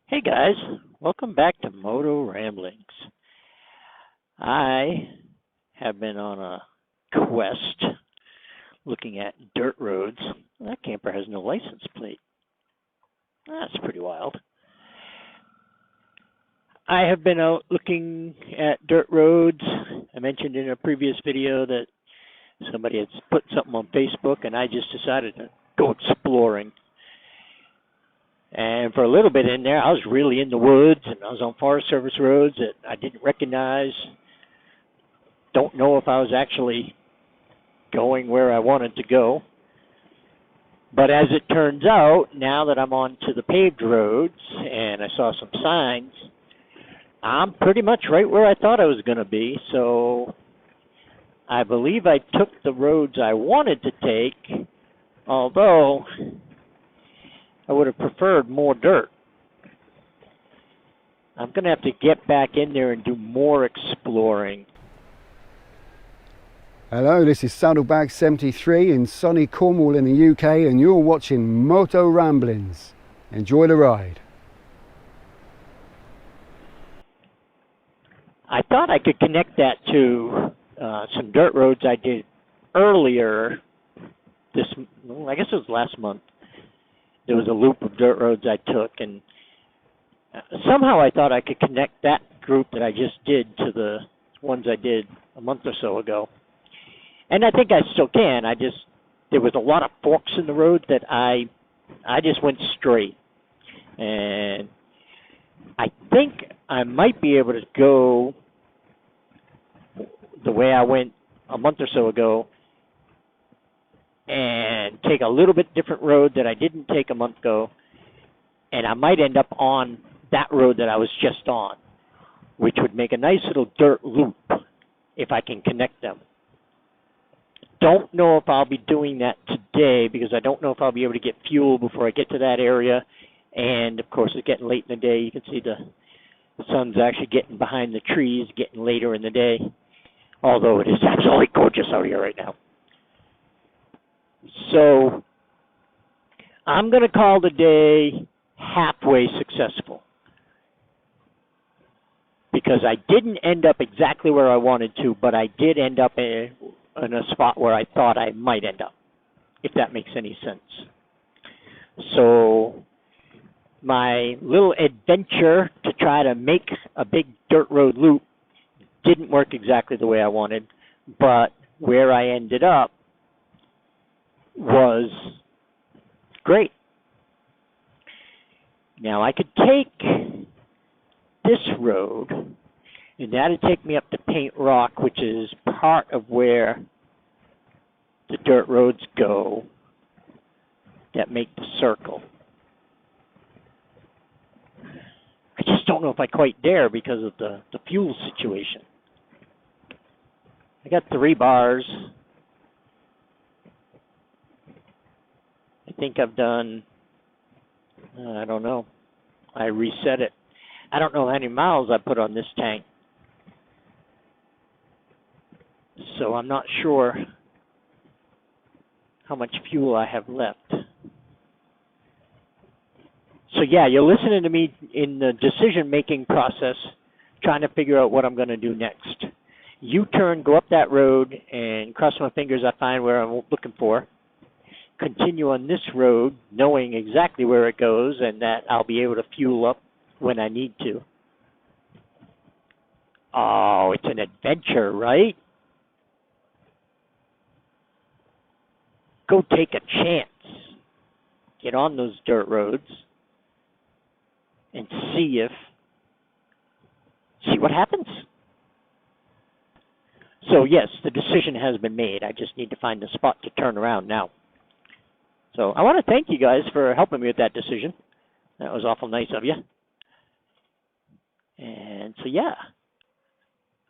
Hey guys, welcome back to Moto Ramblings. I have been on a quest looking at dirt roads. That camper has no license plate. That's pretty wild. I have been out looking at dirt roads. I mentioned in a previous video that somebody had put something on Facebook and I just decided to go exploring. And for a little bit in there, I was really in the woods, and I was on Forest Service roads that I didn't recognize. Don't know if I was actually going where I wanted to go. But as it turns out, now that I'm on to the paved roads and I saw some signs, I'm pretty much right where I thought I was going to be. So I believe I took the roads I wanted to take, although I would have preferred more dirt. I'm going to have to get back in there and do more exploring. Hello, this is Saddlebag 73 in sunny Cornwall in the UK, and you're watching Moto Ramblings. Enjoy the ride. I thought I could connect that to some dirt roads I did earlier I guess it was last month. There was a loop of dirt roads I took, and somehow I thought I could connect that group that I just did to the ones I did a month or so ago. And I think I still can. There was a lot of forks in the road that I just went straight. And I think I might be able to go the way I went a month or so ago and take a little bit different road that I didn't take a month ago, and I might end up on that road that I was just on, which would make a nice little dirt loop if I can connect them. Don't know if I'll be doing that today because I don't know if I'll be able to get fuel before I get to that area, and of course it's getting late in the day. You can see the sun's actually getting behind the trees, getting later in the day, although it is absolutely gorgeous out here right now. So I'm going to call the day halfway successful because I didn't end up exactly where I wanted to, but I did end up in a spot where I thought I might end up, if that makes any sense. So my little adventure to try to make a big dirt road loop didn't work exactly the way I wanted, but where I ended up was great. Now I could take this road, and that'd take me up to Paint Rock, which is part of where the dirt roads go that make the circle. I just don't know if I quite dare because of the fuel situation. I got 3 bars. I think I've done, I don't know. I reset it. I don't know how many miles I put on this tank. So I'm not sure how much fuel I have left. So yeah, you're listening to me in the decision-making process, trying to figure out what I'm going to do next. U-turn, go up that road, and cross my fingers I find where I'm looking for. Continue on this road, knowing exactly where it goes and that I'll be able to fuel up when I need to. Oh, it's an adventure, right? Go take a chance. Get on those dirt roads and see what happens. So yes, the decision has been made. I just need to find the spot to turn around now. So I want to thank you guys for helping me with that decision. That was awful nice of you. And so, yeah,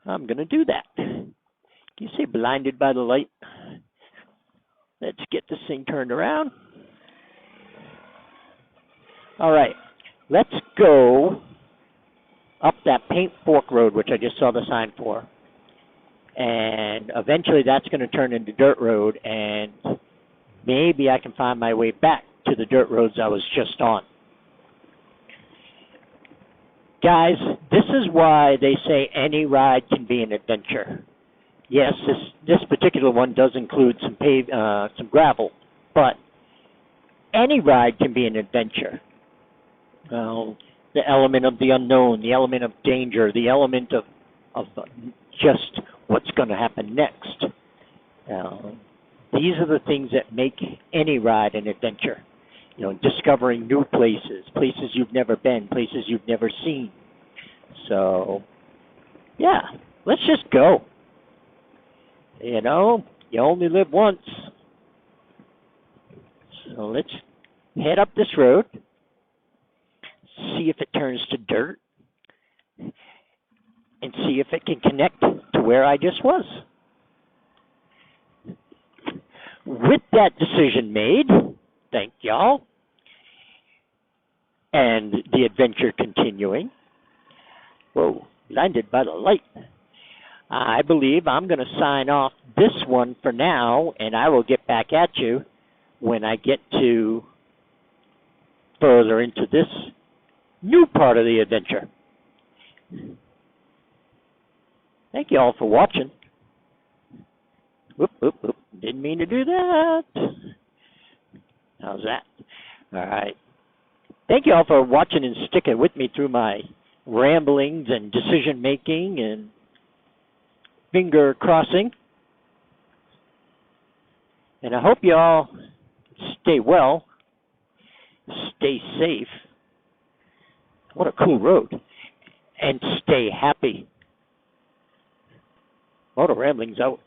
I'm going to do that. Can you say blinded by the light? Let's get this thing turned around. All right, let's go up that Paint Fork Road, which I just saw the sign for. And eventually that's going to turn into dirt road, and maybe I can find my way back to the dirt roads I was just on. Guys, this is why they say any ride can be an adventure. Yes, this particular one does include some gravel, but any ride can be an adventure. The element of the unknown, the element of danger, the element of just what's going to happen next. These are the things that make any ride an adventure. Discovering new places, places you've never been, places you've never seen. So, yeah, let's just go. You only live once. So let's head up this road, see if it turns to dirt, and see if it can connect to where I just was. With that decision made, thank y'all, and the adventure continuing, whoa, blinded by the light, I believe I'm going to sign off this one for now, and I will get back at you when I get to further into this new part of the adventure. Thank you all for watching. Whoop, whoop, whoop. Didn't mean to do that. How's that? All right. Thank you all for watching and sticking with me through my ramblings and decision making and finger crossing. And I hope you all stay well, stay safe. What a cool road. And stay happy. Moto Ramblings out.